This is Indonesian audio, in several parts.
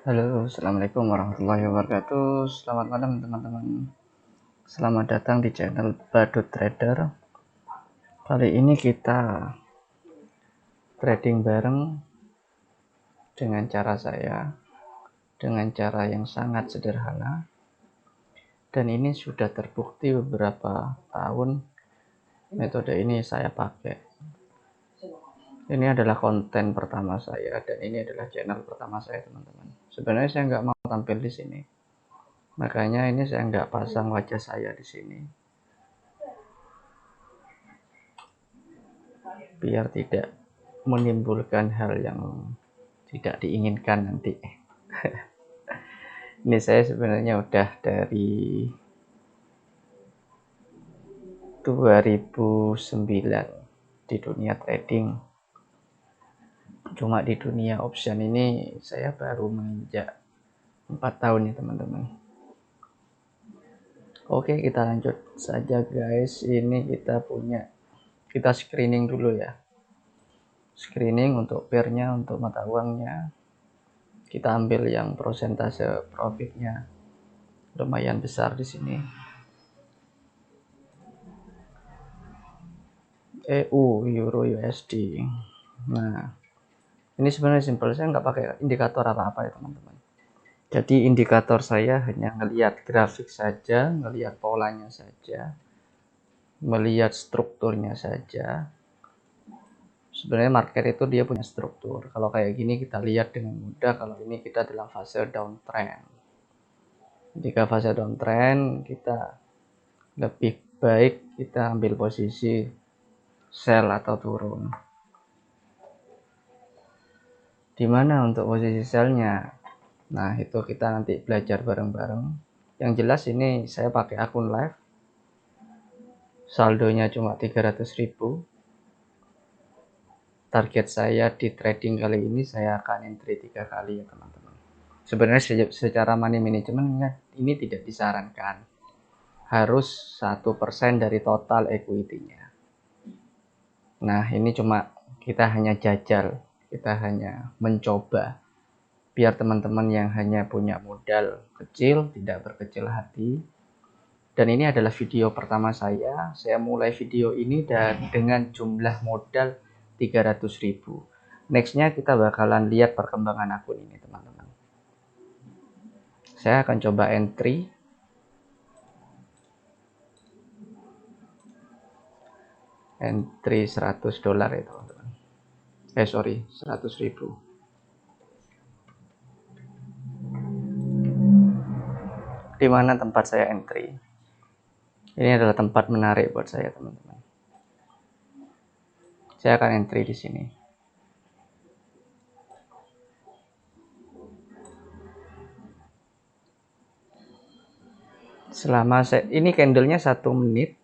Halo, assalamualaikum warahmatullahi wabarakatuh. Selamat malam teman-teman. Selamat datang di channel Badut Trader. Kali ini kita trading bareng dengan cara saya, dengan cara yang sangat sederhana. Dan ini sudah terbukti beberapa tahun metode ini saya pakai. Ini adalah konten pertama saya dan ini adalah channel pertama saya, teman-teman. Sebenarnya saya nggak mau tampil di sini. Makanya ini saya nggak pasang wajah saya di sini. Biar tidak menimbulkan hal yang tidak diinginkan nanti. Ini saya sebenarnya udah dari 2009 di dunia trading. Cuma di dunia option ini saya baru menginjak 4 tahun ya teman-teman. Oke, kita lanjut saja guys. Ini kita screening dulu ya. Screening untuk pairnya, untuk mata uangnya. Kita ambil yang persentase profitnya lumayan besar di sini. EU, Euro, USD. Nah, ini sebenarnya simpel, saya nggak pakai indikator apa-apa ya teman-teman. Jadi indikator saya hanya ngelihat grafik saja, ngelihat polanya saja, melihat strukturnya saja. Sebenarnya market itu dia punya struktur. Kalau kayak gini kita lihat dengan mudah kalau ini kita dalam fase downtrend. Jika fase downtrend kita lebih baik kita ambil posisi sell atau turun. Di mana untuk posisi sellnya? Nah, itu kita nanti belajar bareng-bareng. Yang jelas ini saya pakai akun live. Saldonya cuma 300.000. Target saya di trading kali ini saya akan entry 3 kali ya teman-teman. Sebenarnya secara money management ini tidak disarankan. Harus 1% dari total equity-nya. Nah, ini cuma kita hanya jajal, kita hanya mencoba. Biar teman-teman yang hanya punya modal kecil tidak berkecil hati. Dan ini adalah video pertama saya mulai video ini dengan jumlah modal 300.000. Nextnya kita bakalan lihat perkembangan akun ini teman-teman. Saya akan coba entry. Entry $100 ya teman-teman. Sorry, 100.000. Di mana tempat saya entry? Ini adalah tempat menarik buat saya teman-teman. Saya akan entry di sini. Ini candlenya 1 menit.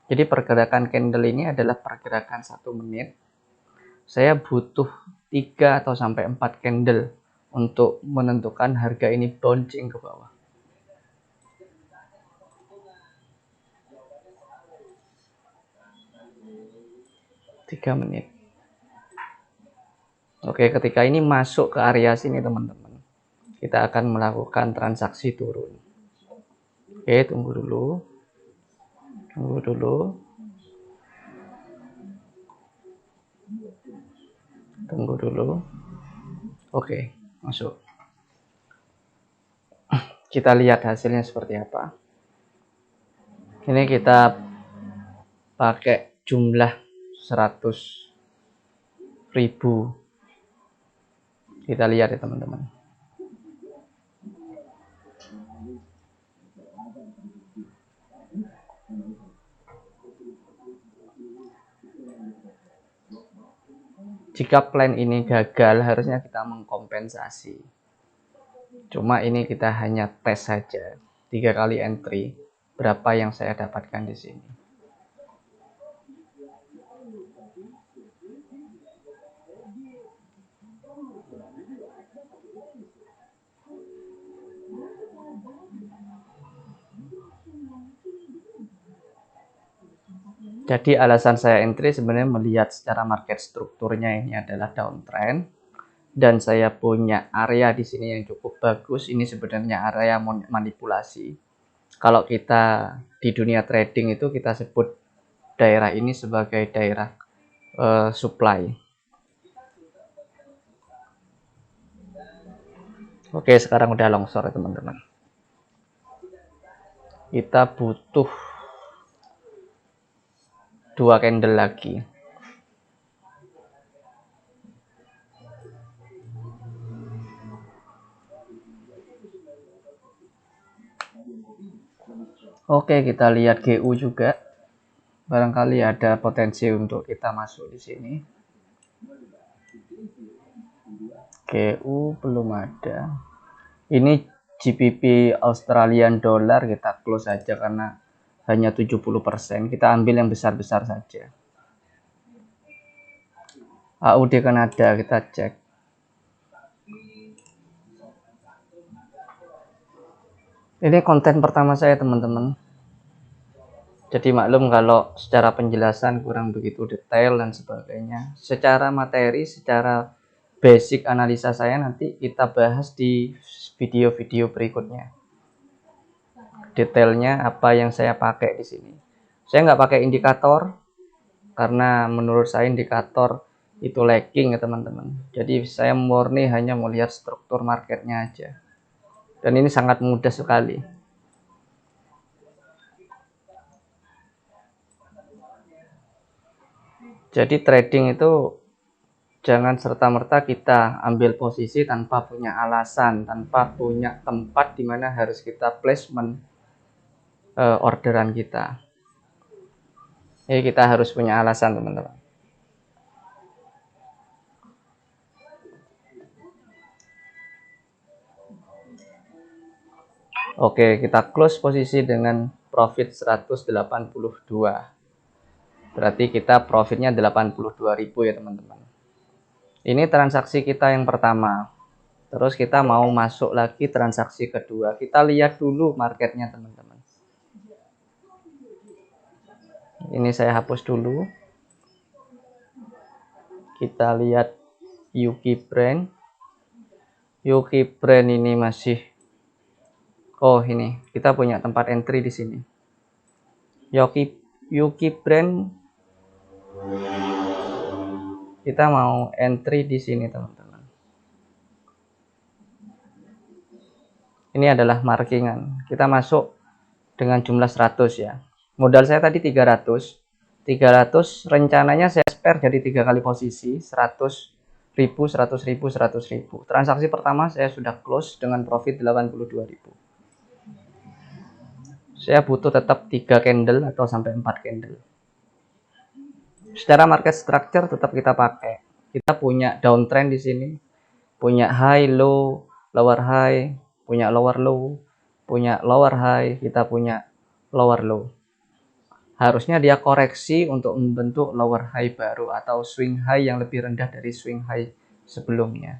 Jadi pergerakan candle ini adalah pergerakan 1 menit. Saya butuh 3 atau sampai 4 candle untuk menentukan harga ini bouncing ke bawah. 3 menit. Oke, ketika ini masuk ke area sini teman-teman, kita akan melakukan transaksi turun. Oke, tunggu dulu. Tunggu dulu. Oke, masuk. Kita lihat hasilnya seperti apa. Ini kita pakai jumlah 100.000. Kita lihat ya teman-teman. Jika plan ini gagal, harusnya kita mengkompensasi. Cuma ini kita hanya tes saja. 3 kali entry. Berapa yang saya dapatkan di sini. Jadi alasan saya entry sebenarnya melihat secara market strukturnya ini adalah downtrend. dan saya punya area di sini yang cukup bagus, ini sebenarnya area manipulasi. Kalau kita di dunia trading itu kita sebut daerah ini sebagai daerah supply. Oke, sekarang udah longsor ya teman-teman. Kita butuh 2 candle lagi. Oke, kita lihat GU juga. Barangkali ada potensi untuk kita masuk di sini. GU belum ada. Ini GBP Australian Dollar kita close saja karena hanya 70%. Kita ambil yang besar-besar saja. AUD Kanada kita cek. Ini konten pertama saya teman-teman. Jadi maklum kalau secara penjelasan kurang begitu detail dan sebagainya. Secara materi, secara basic analisa saya nanti kita bahas di video-video berikutnya. Detailnya apa yang saya pakai di sini. Saya nggak pakai indikator karena menurut saya indikator itu lagging ya teman-teman. Jadi saya murni hanya melihat struktur marketnya aja. Dan ini sangat mudah sekali. Jadi trading itu jangan serta-merta kita ambil posisi tanpa punya alasan, tanpa punya tempat di mana harus kita placement orderan kita. Jadi kita harus punya alasan teman-teman. Oke, kita close posisi dengan profit 182. Berarti kita profitnya 82.000 ya teman-teman. Ini transaksi kita yang pertama. Terus kita mau masuk lagi transaksi kedua. Kita lihat dulu marketnya teman-teman. Ini saya hapus dulu. Kita lihat Yuki Brand. Yuki Brand ini masih, oh ini kita punya tempat entry di sini. Yuki Brand kita mau entry di sini teman-teman. Ini adalah markingan. Kita masuk dengan jumlah 100 ya. Modal saya tadi 300. 300 rencananya saya spare jadi 3 kali posisi 100.000, 100.000, 100.000. Transaksi pertama saya sudah close dengan profit 82.000. Saya butuh tetap 3 candle atau sampai 4 candle. Secara market structure tetap kita pakai. Kita punya downtrend di sini, punya high low, lower high, punya lower low, punya lower high, kita punya lower low. Harusnya dia koreksi untuk membentuk lower high baru atau swing high yang lebih rendah dari swing high sebelumnya.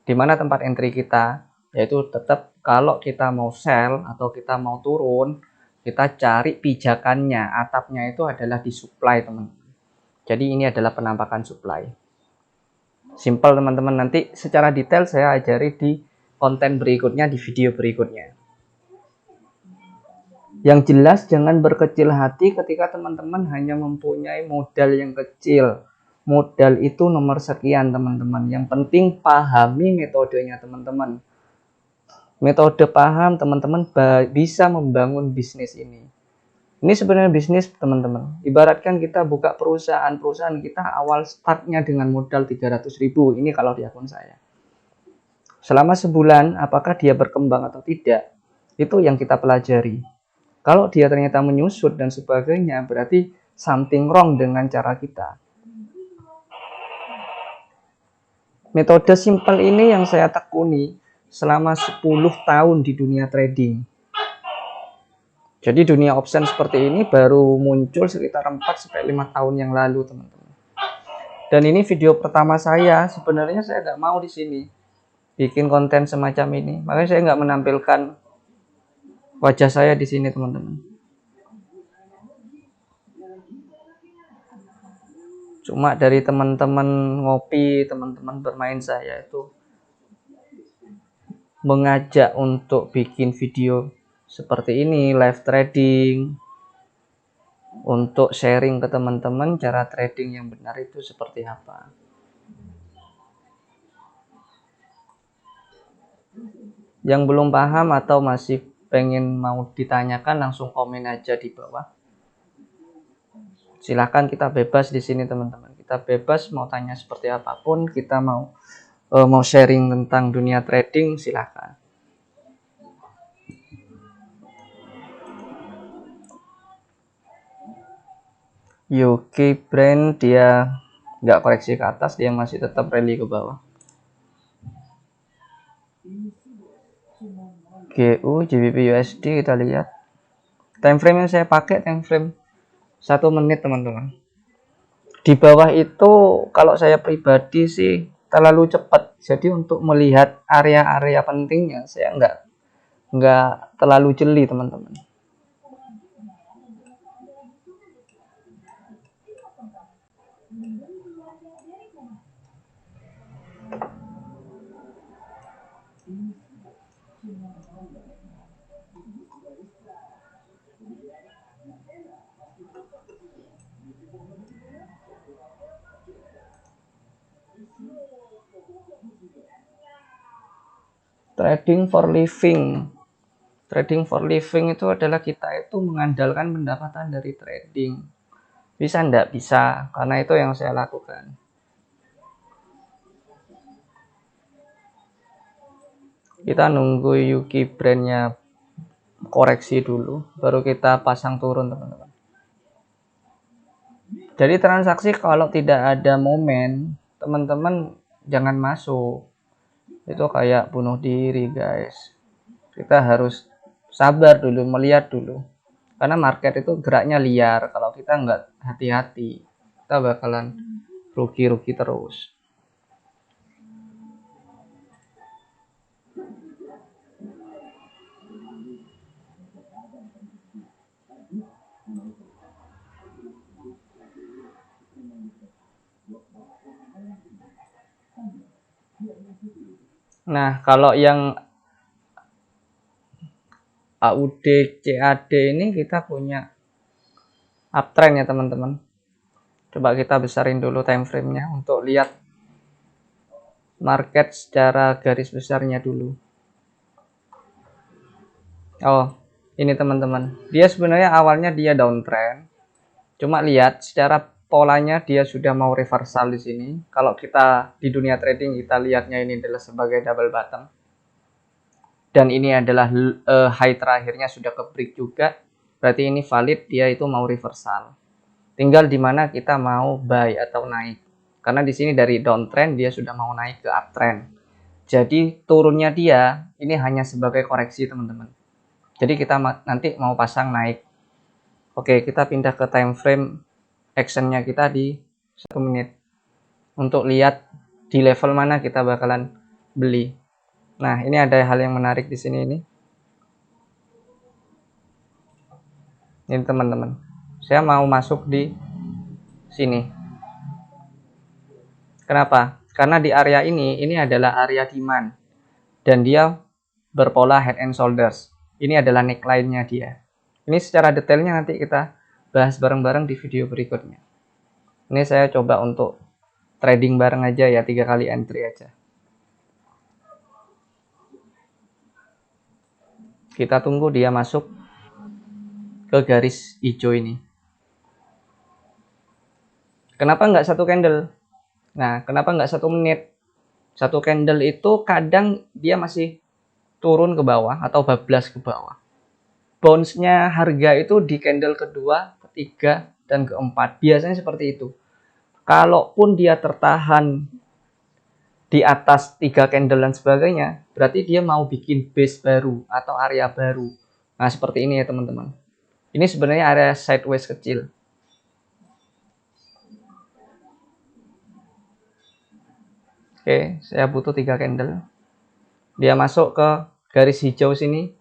Di mana tempat entry kita, yaitu tetap kalau kita mau sell atau kita mau turun, kita cari pijakannya, atapnya itu adalah di supply teman-teman. Jadi ini adalah penampakan supply. Simple teman-teman, nanti secara detail saya ajari di konten berikutnya, di video berikutnya. Yang jelas jangan berkecil hati ketika teman-teman hanya mempunyai modal yang kecil. Modal itu nomor sekian teman-teman. Yang penting pahami metodenya teman-teman. Metode paham teman-teman bisa membangun bisnis ini. Ini sebenarnya bisnis teman-teman. Ibaratkan kita buka perusahaan kita awal startnya dengan modal 300.000. Ini kalau di akun saya. Selama sebulan apakah dia berkembang atau tidak? Itu yang kita pelajari. Kalau dia ternyata menyusut dan sebagainya, berarti something wrong dengan cara kita. Metode simple ini yang saya tekuni selama 10 tahun di dunia trading. Jadi dunia option seperti ini baru muncul sekitar 4-5 tahun yang lalu, teman-teman. Dan ini video pertama saya, sebenarnya saya nggak mau di sini bikin konten semacam ini. Makanya saya nggak menampilkan wajah saya di sini, teman-teman. Cuma dari teman-teman ngopi, teman-teman bermain saya itu mengajak untuk bikin video seperti ini, live trading, untuk sharing ke teman-teman cara trading yang benar itu seperti apa. Yang belum paham atau masih pengen mau ditanyakan, langsung komen aja di bawah. Silahkan, kita bebas di sini teman-teman. Kita bebas mau tanya seperti apapun, kita mau sharing tentang dunia trading, silahkan. UK brand dia nggak koreksi ke atas, dia masih tetap rally ke bawah. GU GBP USD kita lihat. Time frame yang saya pakai time frame 1 menit teman-teman. Di bawah itu kalau saya pribadi sih terlalu cepat. Jadi untuk melihat area-area pentingnya saya nggak terlalu jeli teman-teman. Trading for living. Trading for living itu adalah kita itu mengandalkan pendapatan dari trading. Bisa enggak? Bisa, karena itu yang saya lakukan. Kita nunggu Yuki brandnya koreksi dulu, baru kita pasang turun teman-teman. Jadi transaksi kalau tidak ada momen, teman-teman jangan masuk. Itu kayak bunuh diri guys. Kita harus sabar dulu, melihat dulu. Karena market itu geraknya liar. Kalau kita nggak hati-hati, kita bakalan rugi-rugi terus. Nah, kalau yang AUD CAD ini kita punya uptrend ya teman-teman. Coba kita besarin dulu time frame-nya untuk lihat market secara garis besarnya dulu. Oh, ini teman-teman. Dia sebenarnya awalnya dia downtrend. Cuma lihat secara polanya dia sudah mau reversal di sini. Kalau kita di dunia trading kita lihatnya ini adalah sebagai double bottom. Dan ini adalah high terakhirnya sudah ke break juga. Berarti ini valid, dia itu mau reversal. Tinggal di mana kita mau buy atau naik. Karena di sini dari downtrend dia sudah mau naik ke uptrend. Jadi turunnya dia ini hanya sebagai koreksi teman-teman. Jadi kita nanti mau pasang naik. Oke, kita pindah ke time frame actionnya kita di 1 menit. Untuk lihat di level mana kita bakalan beli. Nah, ini ada hal yang menarik di sini ini. Ini teman-teman. Saya mau masuk di sini. Kenapa? Karena di area ini adalah area demand. Dan dia berpola head and shoulders. Ini adalah neckline-nya dia. Ini secara detailnya nanti kita bahas bareng-bareng di video berikutnya. Ini saya coba untuk trading bareng aja ya, 3 kali entry aja. Kita tunggu dia masuk ke garis hijau ini. Kenapa nggak 1 candle? Nah, kenapa nggak 1 menit? 1 candle itu kadang dia masih turun ke bawah atau bablas ke bawah. Bounce-nya harga itu di candle kedua, ketiga, dan keempat. Biasanya seperti itu. Kalaupun dia tertahan di atas 3 candle dan sebagainya, berarti dia mau bikin base baru atau area baru. Nah, seperti ini ya teman-teman. Ini sebenarnya area sideways kecil. Oke, saya butuh 3 candle. Dia masuk ke garis hijau sini,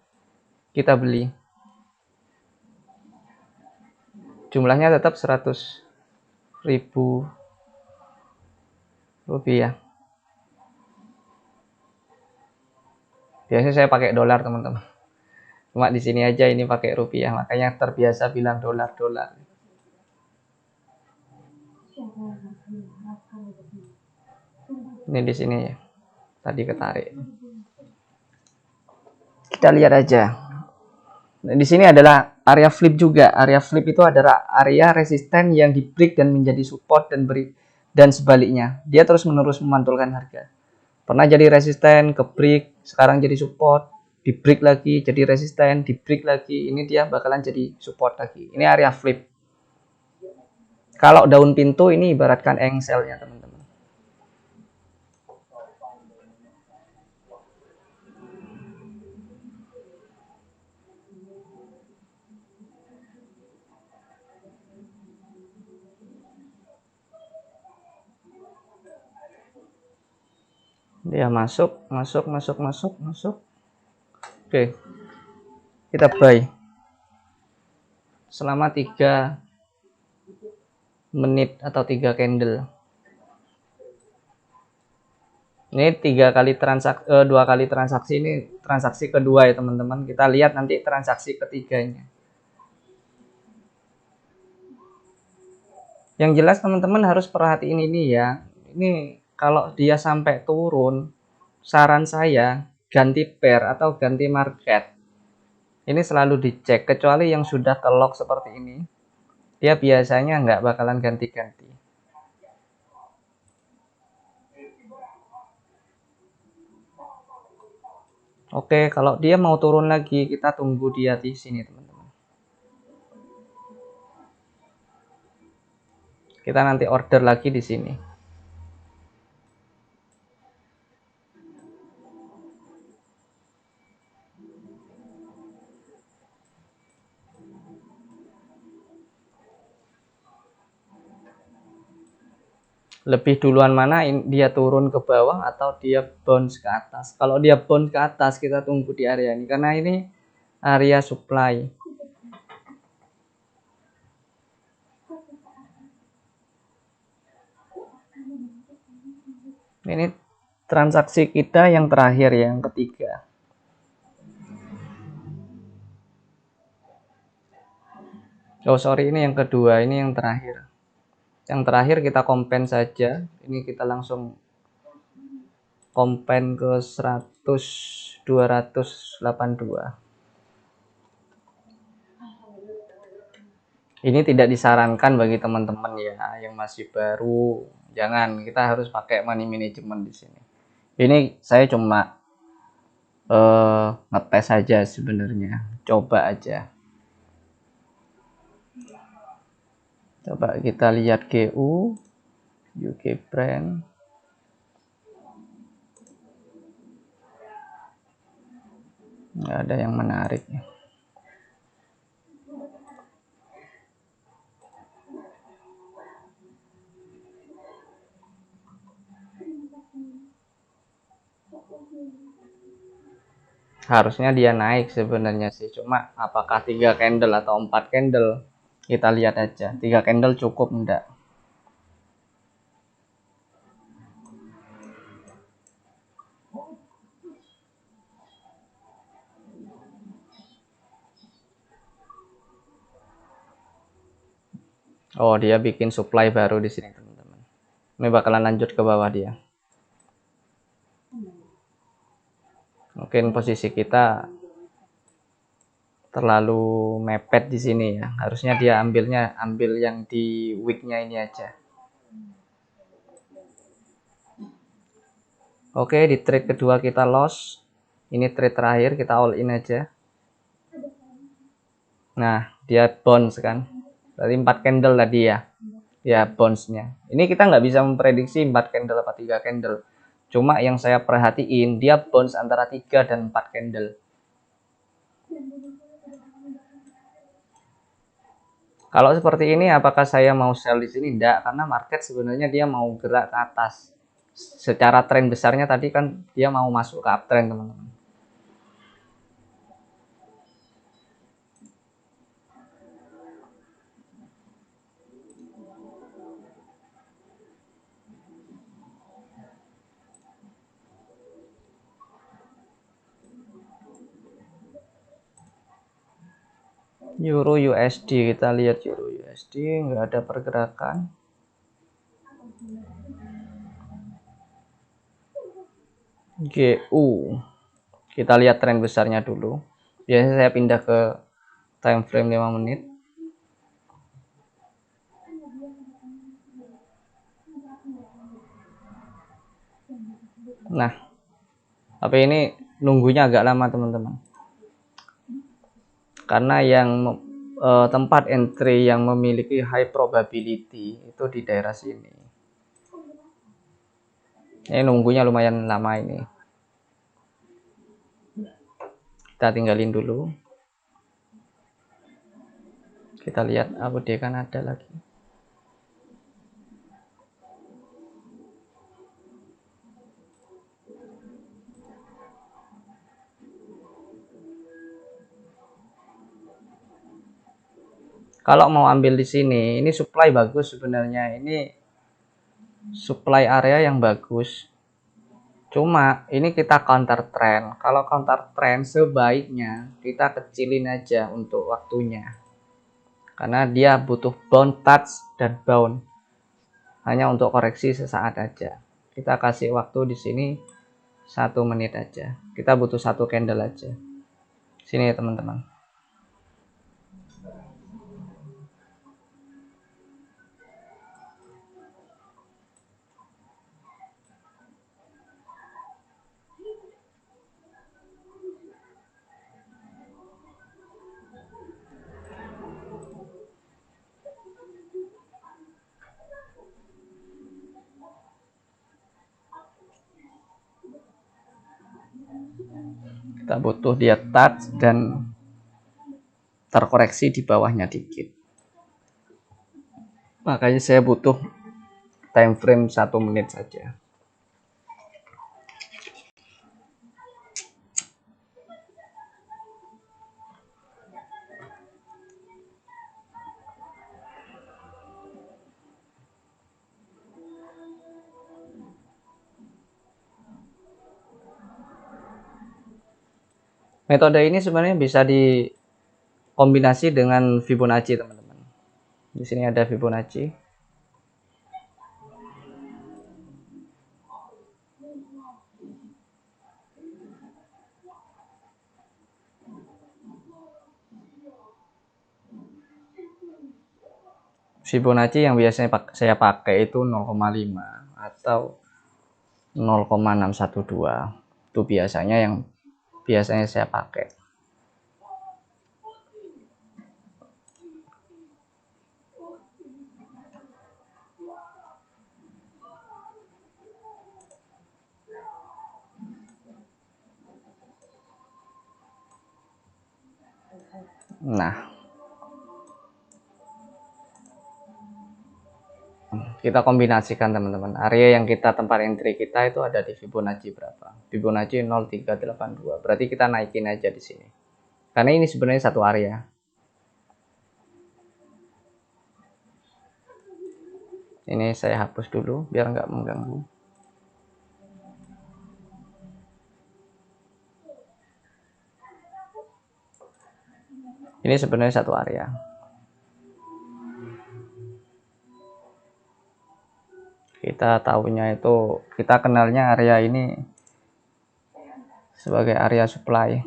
kita beli. Jumlahnya tetap 100.000 rupiah. Biasanya saya pakai dolar teman-teman. Cuma di sini aja ini pakai rupiah, makanya terbiasa bilang dolar-dolar. Ini di sini ya. Tadi ketarik. Kita lihat aja. Nah, di sini adalah area flip juga. Area flip itu adalah area resisten yang di break dan menjadi support dan sebaliknya. Dia terus-menerus memantulkan harga. Pernah jadi resisten, ke break, sekarang jadi support, di break lagi, jadi resisten, di break lagi. Ini dia bakalan jadi support lagi. Ini area flip. Kalau daun pintu ini ibaratkan engselnya teman-teman. Dia masuk, masuk, masuk, masuk, masuk. Oke, kita buy selama 3 menit atau 3 candle. Ini 2 kali transaksi, ini transaksi kedua ya teman-teman. Kita lihat nanti transaksi ketiganya. Yang jelas teman-teman harus perhatiin ini ya. Ini kalau dia sampai turun, saran saya ganti pair atau ganti market. Ini selalu dicek, kecuali yang sudah ke lock seperti ini. Dia biasanya nggak bakalan ganti-ganti. Oke, kalau dia mau turun lagi, kita tunggu dia di sini teman-teman. Kita nanti order lagi di sini. Lebih duluan mana dia turun ke bawah atau dia bounce ke atas. Kalau dia bounce ke atas, kita tunggu di area ini karena ini area supply. Ini transaksi kita yang terakhir, yang ketiga. Oh sorry, ini yang kedua, ini yang terakhir. Yang terakhir kita kompen saja. Ini kita langsung kompen ke 282. Ini tidak disarankan bagi teman-teman ya yang masih baru. Jangan, kita harus pakai money management di sini. Ini saya cuma ngetes aja sebenarnya, coba aja. Coba kita lihat GU UK brand. Nggak ada yang menarik. Harusnya dia naik sebenarnya sih, cuma apakah 3 candle atau 4 candle, kita lihat aja. 3 candle cukup enggak? Oh, dia bikin supply baru di sini teman-teman. Ini bakalan lanjut ke bawah dia. Mungkin posisi kita terlalu mepet di sini ya. Harusnya dia ambil yang di weeknya ini aja. Oke, di trade kedua kita loss. Ini trade terakhir, kita all in aja. Nah, dia bounce kan. Berarti 4 candle tadi ya. Ya, bounce-nya. Ini kita nggak bisa memprediksi 4 candle apa 3 candle. Cuma yang saya perhatiin, dia bounce antara 3 dan 4 candle. Kalau seperti ini, apakah saya mau sell di sini? Enggak, karena market sebenarnya dia mau gerak ke atas. Secara tren besarnya tadi kan dia mau masuk ke uptrend, teman-teman. Euro USD, kita lihat Euro USD nggak ada pergerakan. GU, kita lihat tren besarnya dulu. Biasanya saya pindah ke time frame 5 menit. Nah, tapi ini nunggunya agak lama teman-teman, karena yang tempat entry yang memiliki high probability itu di daerah sini. Ini nunggunya lumayan lama ini. Kita tinggalin dulu. Kita lihat update kan ada lagi. Kalau mau ambil di sini, ini supply bagus sebenarnya. Ini supply area yang bagus. Cuma ini kita counter trend. Kalau counter trend sebaiknya kita kecilin aja untuk waktunya. Karena dia butuh bound, touch, dan bound. Hanya untuk koreksi sesaat aja. Kita kasih waktu di sini 1 menit aja. Kita butuh 1 candle aja. Sini ya teman-teman. Kita butuh dia touch dan terkoreksi di bawahnya dikit. Makanya saya butuh time frame 1 menit saja. Metode ini sebenarnya bisa dikombinasi dengan Fibonacci, teman-teman. Di sini ada Fibonacci. Fibonacci yang biasanya saya pakai itu 0,5 atau 0,612. Itu biasanya saya pakai. Nah, kita kombinasikan teman-teman. Area yang kita tempat entry kita itu ada di Fibonacci berapa? Fibonacci 0382. Berarti kita naikin aja di sini. Karena ini sebenarnya satu area. Ini saya hapus dulu biar nggak mengganggu. Ini sebenarnya satu area. Kita tahunya itu, kita kenalnya area ini sebagai area supply.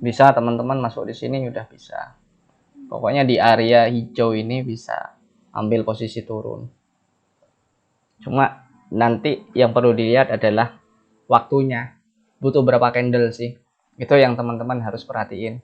Bisa teman-teman masuk di sini udah bisa. Pokoknya di area hijau ini bisa ambil posisi turun. Cuma nanti yang perlu dilihat adalah waktunya. Butuh berapa candle sih? Itu yang teman-teman harus perhatiin.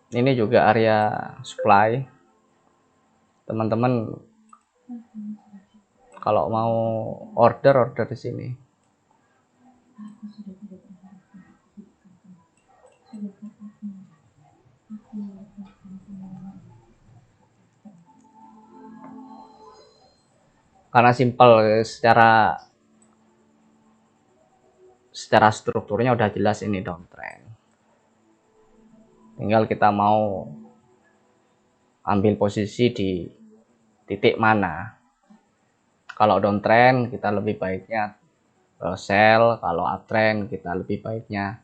Ini juga area supply. Teman-teman kalau mau order di sini. Karena simple, secara strukturnya udah jelas ini downtrend. Tinggal kita mau ambil posisi di titik mana. Kalau downtrend kita lebih baiknya sell, kalau uptrend kita lebih baiknya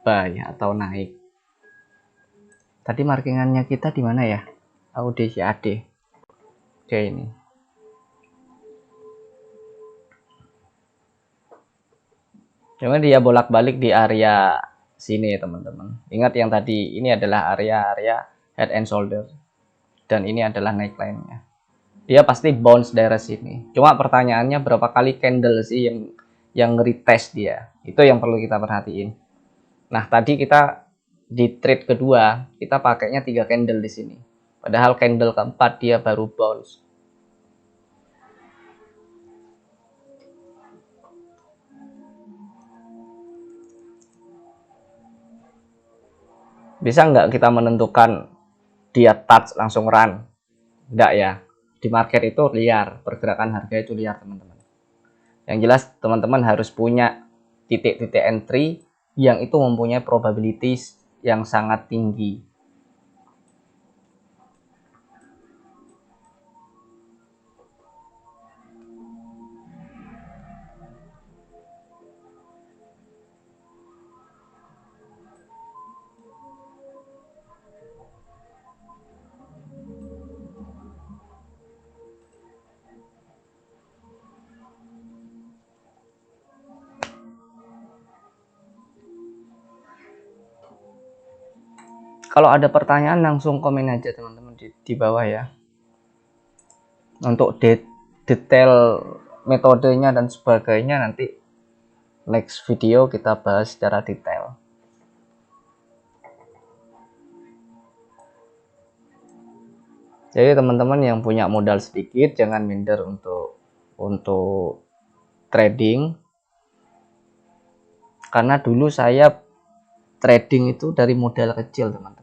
buy atau naik. Tadi markingannya kita di mana ya? AUD. Oke, ini. Cuma dia bolak-balik di area sini teman-teman. Ingat yang tadi ini adalah area head and shoulder dan ini adalah neckline-nya. Dia pasti bounce daerah sini. Cuma pertanyaannya berapa kali candle sih yang retest dia? Itu yang perlu kita perhatiin. Nah, tadi kita di trade kedua kita pakainya 3 candle di sini. Padahal candle keempat dia baru bounce. Bisa nggak kita menentukan dia touch langsung run? Nggak ya. Di market itu liar, pergerakan harga itu liar teman-teman. Yang jelas teman-teman harus punya titik-titik entry yang itu mempunyai probabilities yang sangat tinggi. Kalau ada pertanyaan langsung komen aja teman-teman di bawah ya. Untuk detail metodenya dan sebagainya nanti next video kita bahas secara detail. Jadi teman-teman yang punya modal sedikit jangan minder untuk trading. Karena dulu saya trading itu dari modal kecil teman-teman.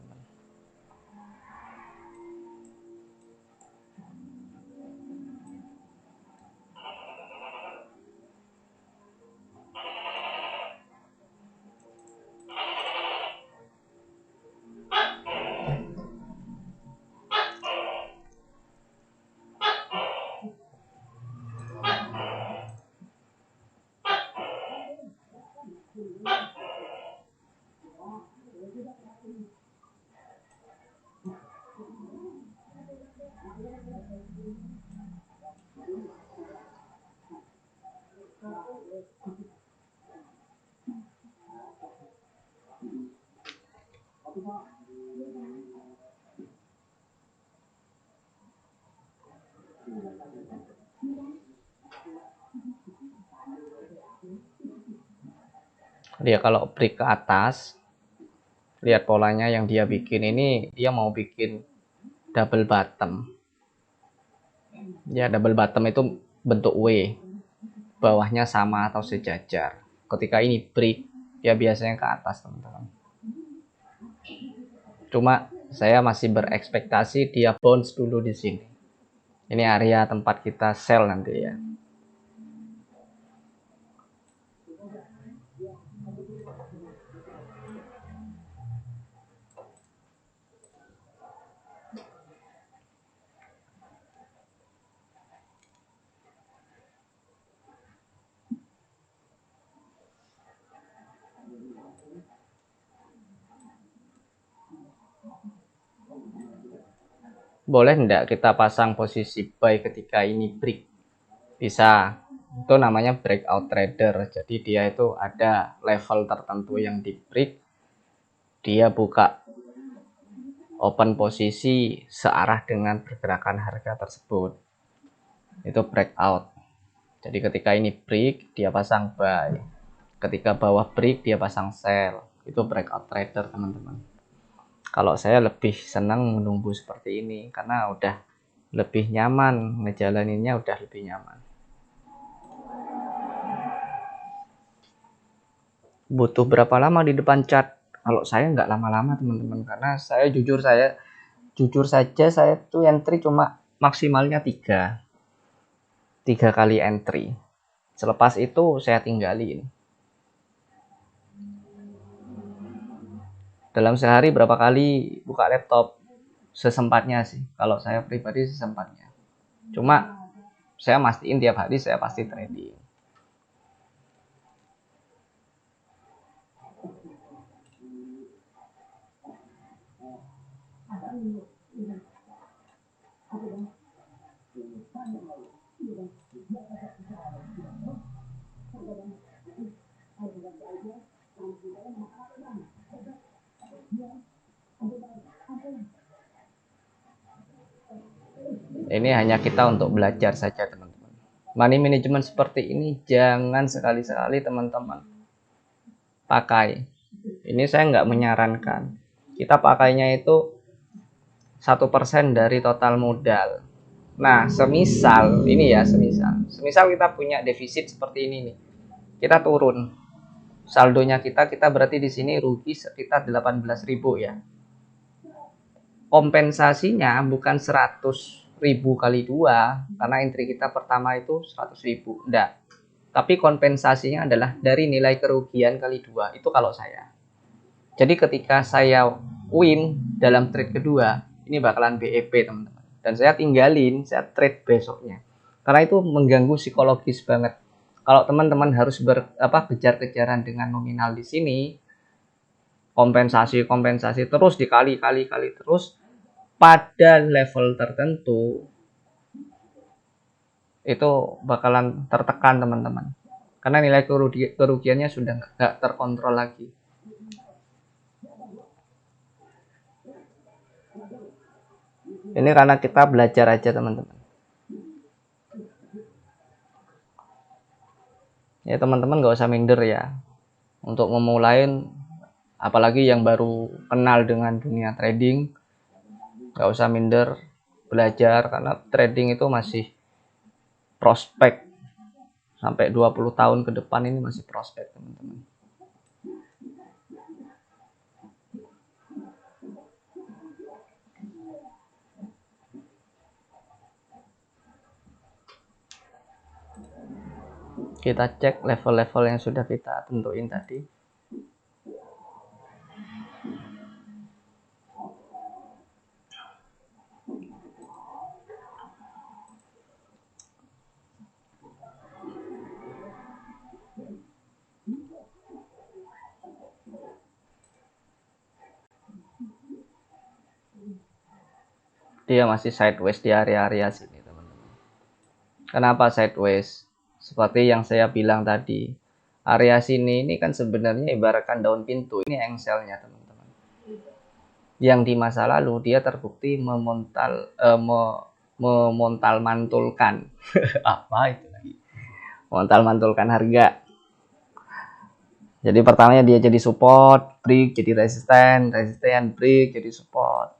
Dia kalau break ke atas, lihat polanya yang dia bikin ini, dia mau bikin double bottom. Ya, double bottom itu bentuk W, bawahnya sama atau sejajar. Ketika ini break, dia biasanya ke atas teman-teman. Cuma saya masih berekspektasi dia bounce dulu di sini. Ini area tempat kita sell nanti ya. Boleh enggak kita pasang posisi buy ketika ini break? Bisa. Itu namanya breakout trader. Jadi dia itu ada level tertentu yang di break, dia buka open posisi searah dengan pergerakan harga tersebut. Itu breakout. Jadi ketika ini break, dia pasang buy. Ketika bawah break, dia pasang sell. Itu breakout trader teman-teman. Kalau saya lebih senang menunggu seperti ini karena udah lebih nyaman, ngejalaninnya udah lebih nyaman. Butuh berapa lama di depan chat? Kalau saya nggak lama-lama teman-teman, karena saya jujur saja saya tuh entry cuma maksimalnya 3 kali entry. Selepas itu saya tinggalin. Dalam sehari berapa kali buka laptop? Sesempatnya sih. Kalau saya pribadi sesempatnya. Cuma saya mastiin tiap hari saya pasti trading. Ini hanya kita untuk belajar saja teman-teman. Money management seperti ini jangan sekali-sekali teman-teman pakai. Ini saya nggak menyarankan. Kita pakainya itu 1% dari total modal. Nah, semisal kita punya defisit seperti ini nih, kita turun, saldonya kita berarti di sini rugi sekitar 18.000 ya. Kompensasinya bukan 100.000 kali 2 karena entry kita pertama itu 100.000, enggak. Tapi kompensasinya adalah dari nilai kerugian kali 2, itu kalau saya. Jadi ketika saya win dalam trade kedua, ini bakalan BEP teman-teman. Dan saya tinggalin, saya trade besoknya. Karena itu mengganggu psikologis banget. Kalau teman-teman harus kejar-kejaran dengan nominal di sini, kompensasi terus dikali terus pada level tertentu, itu bakalan tertekan teman-teman. Karena nilai kerugiannya sudah nggak terkontrol lagi. Ini karena kita belajar aja teman-teman. Ya teman-teman nggak usah minder ya untuk memulai, apalagi yang baru kenal dengan dunia trading. Nggak usah minder belajar karena trading itu masih prospek sampai 20 tahun ke depan, ini masih prospek teman-teman. Kita cek level-level yang sudah kita tentuin tadi. Dia masih sideways di area-area sini teman-teman. Kenapa sideways? Seperti yang saya bilang tadi, area sini ini kan sebenarnya ibaratkan daun pintu. Ini engselnya teman-teman. Yang di masa lalu dia terbukti memontal mantulkan apa itu lagi? Memontal mantulkan harga. Jadi pertamanya dia jadi support, break jadi resisten, break jadi support.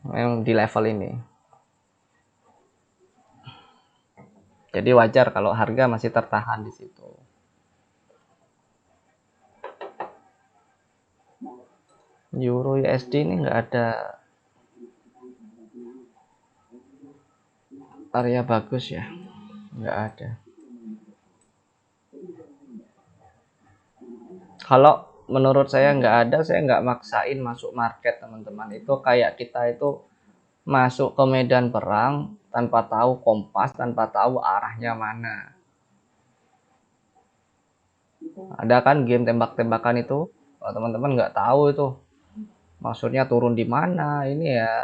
Memang di level ini. Jadi wajar kalau harga masih tertahan di situ. Euro USD ini nggak ada area bagus ya, nggak ada. Kalau menurut saya nggak ada, saya nggak maksain masuk market teman-teman. Itu kayak kita itu masuk ke medan perang tanpa tahu kompas, tanpa tahu arahnya mana. Ada kan game tembak-tembakan itu, kalau teman-teman nggak tahu itu maksudnya turun di mana, ini ya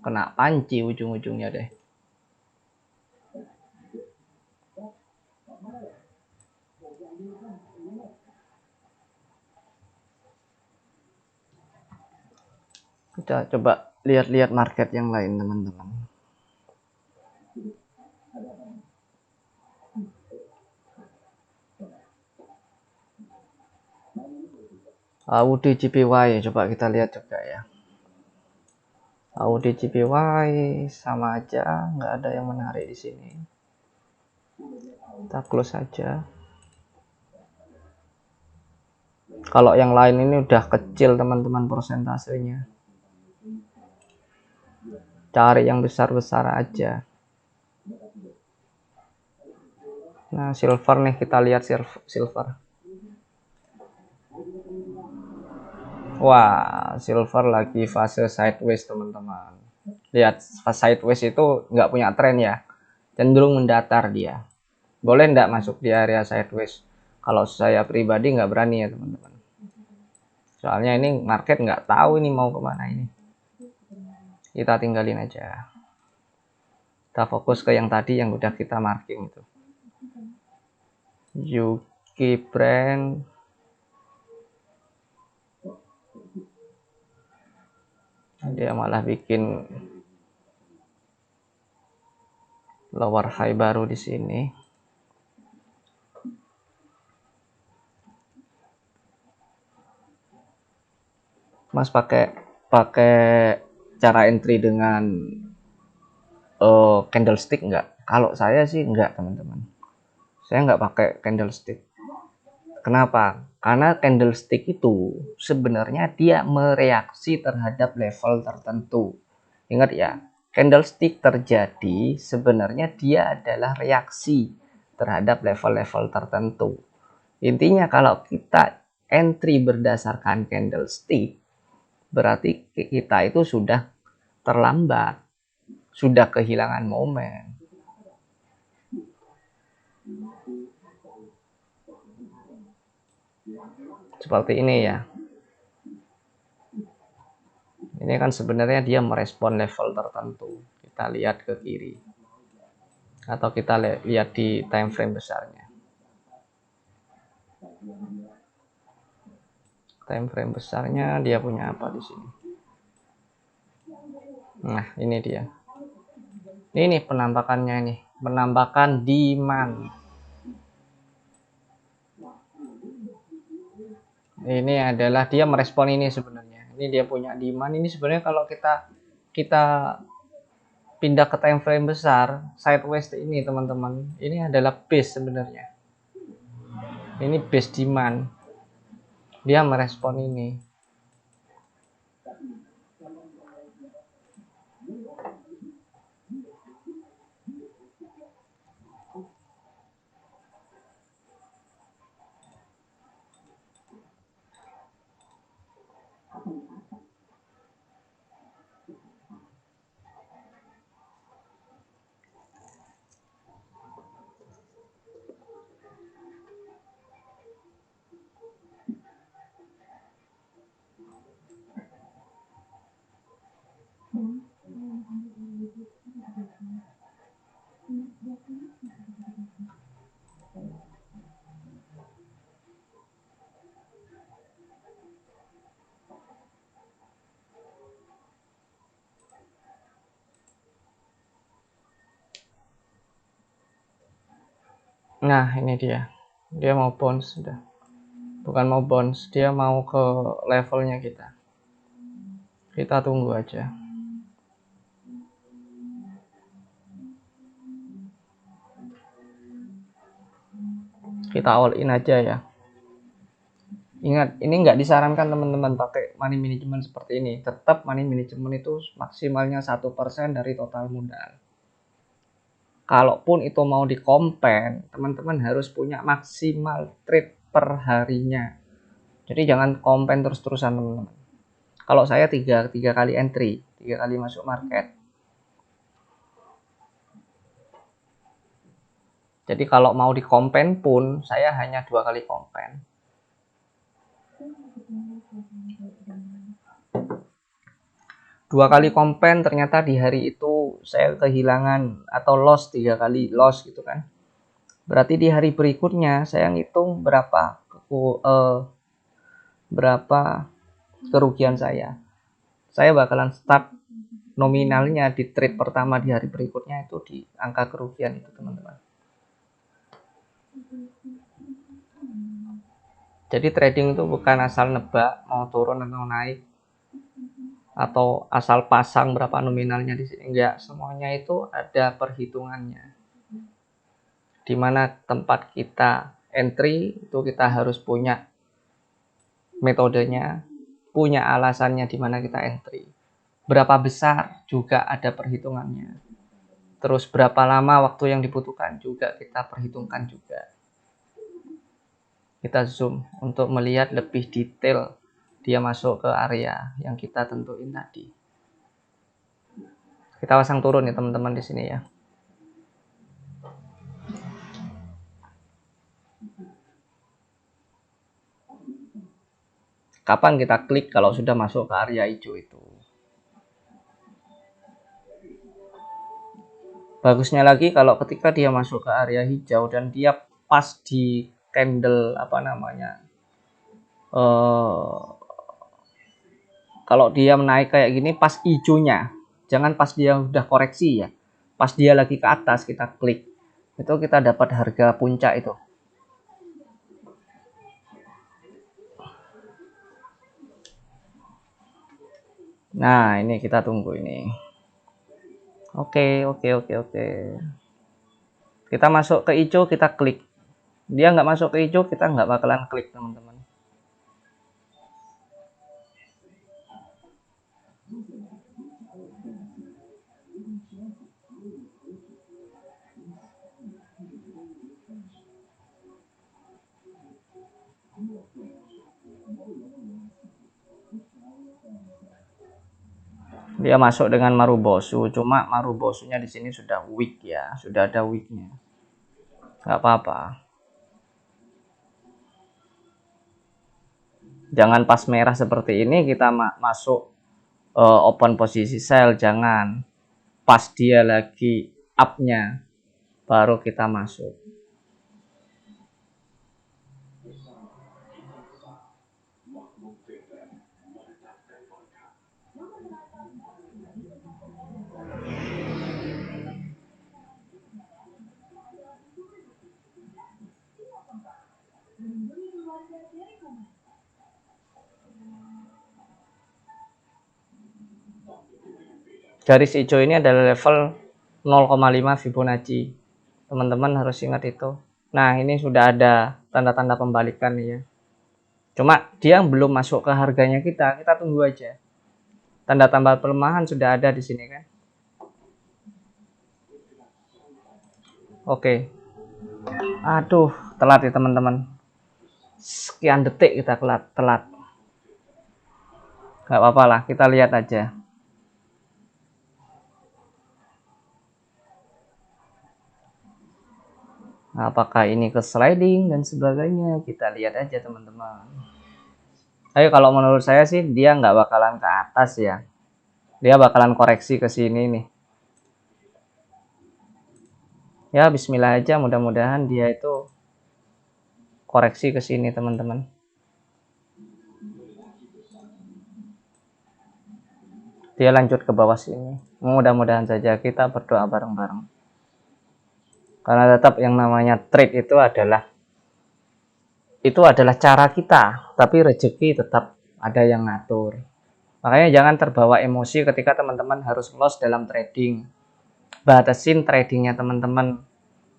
kena panci ujung-ujungnya deh. Kita coba lihat-lihat market yang lain teman-teman. Audi JPY coba kita lihat juga ya. Audi JPY sama aja, nggak ada yang menarik di sini. Kita close saja. Kalau yang lain ini udah kecil teman-teman persentasenya. Cari yang besar-besar aja. Nah, silver nih, kita lihat silver. Wah, silver lagi fase sideways teman-teman. Lihat, fase sideways itu nggak punya tren ya, cenderung mendatar dia. Boleh nggak masuk di area sideways? Kalau saya pribadi nggak berani ya teman-teman. Soalnya ini market nggak tahu ini mau kemana ini. Kita tinggalin aja. Kita fokus ke yang tadi yang udah kita marking itu. UK brand. Dia malah bikin lower high baru di sini. Mas pakai cara entry dengan candlestick enggak? Kalau saya sih enggak teman-teman. Saya enggak pakai candlestick. Kenapa? Karena candlestick itu sebenarnya dia mereaksi terhadap level tertentu. Ingat ya, candlestick terjadi sebenarnya dia adalah reaksi terhadap level-level tertentu. Intinya kalau kita entry berdasarkan candlestick, berarti kita itu sudah terlambat, sudah kehilangan momen. Seperti ini ya. Ini kan sebenarnya dia merespon level tertentu. Kita lihat ke kiri. Atau kita lihat di time frame besarnya. Time frame besarnya dia punya apa di sini? Nah, ini dia. Ini penampakannya ini, penampakan demand. Ini adalah dia merespon ini sebenarnya. Ini dia punya demand. Ini sebenarnya kalau kita pindah ke time frame besar, sideways ini teman-teman. Ini adalah base sebenarnya. Ini base demand. Dia merespon ini. Nah, ini dia. Dia mau bounce sudah. Bukan mau bounce, dia mau ke levelnya kita. Kita tunggu aja. Kita all in aja ya. Ingat, ini nggak disarankan teman-teman pakai money management seperti ini. Tetap money management itu maksimalnya 1% dari total modal. Kalaupun itu mau dikompen, teman-teman harus punya maksimal trade per harinya. Jadi jangan kompen terus-terusan teman-teman. Kalau saya tiga kali entry, 3 kali masuk market. Jadi kalau mau dikompen pun, saya hanya 2 kali kompen. Dua kali kompen ternyata di hari itu saya kehilangan atau loss 3 kali loss gitu kan. Berarti di hari berikutnya saya ngitung berapa kerugian saya. Saya bakalan start nominalnya di trade pertama di hari berikutnya itu di angka kerugian itu teman-teman. Jadi trading itu bukan asal nebak mau turun atau naik, atau asal pasang berapa nominalnya di sini. Enggak, semuanya itu ada perhitungannya. Di mana tempat kita entry itu kita harus punya metodenya, punya alasannya di mana kita entry. Berapa besar juga ada perhitungannya. Terus berapa lama waktu yang dibutuhkan juga kita perhitungkan juga. Kita zoom untuk melihat lebih detail dia masuk ke area yang kita tentuin tadi. Kita pasang turun ya teman-teman di sini ya. Kapan kita klik kalau sudah masuk ke area hijau itu? Bagusnya lagi kalau ketika dia masuk ke area hijau dan dia pas di candle apa namanya, kalau dia menaik kayak gini pas hijaunya, jangan pas dia udah koreksi ya, pas dia lagi ke atas kita klik, itu kita dapat harga puncak itu. Nah ini kita tunggu ini. Oke. Kita masuk ke hijau, kita klik. Dia nggak masuk ke hijau, kita nggak bakalan klik teman-teman. Dia masuk dengan Marubosu, cuma Marubosunya di sini sudah weak ya, sudah ada weaknya. Nggak apa-apa. Jangan pas merah seperti ini kita masuk open posisi sell, jangan. Pas dia lagi up-nya baru kita masuk. Garis hijau ini adalah level 0,5 Fibonacci. Teman-teman harus ingat itu. Nah, ini sudah ada tanda-tanda pembalikan nih ya. Cuma dia belum masuk ke harganya kita tunggu aja. Tanda-tanda pelemahan sudah ada di sini kan. Oke. Aduh, telat ya teman-teman. Sekian detik kita telat. Gak apa-apa lah, kita lihat aja. Apakah ini ke sliding dan sebagainya, kita lihat aja teman-teman. Tapi kalau menurut saya sih dia nggak bakalan ke atas ya, dia bakalan koreksi ke sini nih ya. Bismillah aja, mudah-mudahan dia itu koreksi ke sini teman-teman. Dia lanjut ke bawah sini, mudah-mudahan saja, kita berdoa bareng-bareng. Karena tetap yang namanya trade itu adalah cara kita, tapi rezeki tetap ada yang ngatur. Makanya jangan terbawa emosi ketika teman-teman harus loss dalam trading. Batasin tradingnya teman-teman.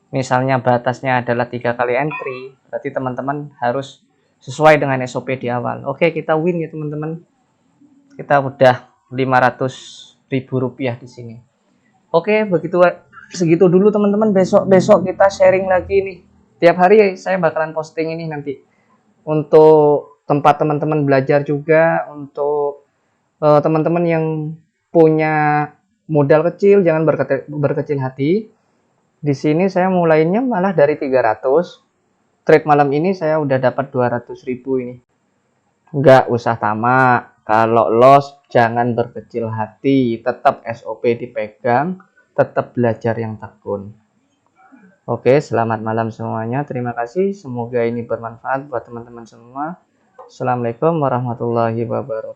Misalnya batasnya adalah 3 kali entry, berarti teman-teman harus sesuai dengan SOP di awal. Oke, kita win ya teman-teman. Kita udah 500.000 rupiah di sini. Oke, begitu segitu dulu teman-teman. Besok kita sharing lagi nih. Tiap hari saya bakalan posting ini nanti untuk tempat teman-teman belajar juga, untuk teman-teman yang punya modal kecil jangan berkecil hati. Di sini saya mulainya malah dari 300. Trade malam ini saya udah dapat 200.000 ini. Nggak usah tamak. Kalau loss jangan berkecil hati, tetap SOP dipegang, tetap belajar yang tekun. Oke, selamat malam semuanya. Terima kasih. Semoga ini bermanfaat buat teman-teman semua. Assalamualaikum warahmatullahi wabarakatuh.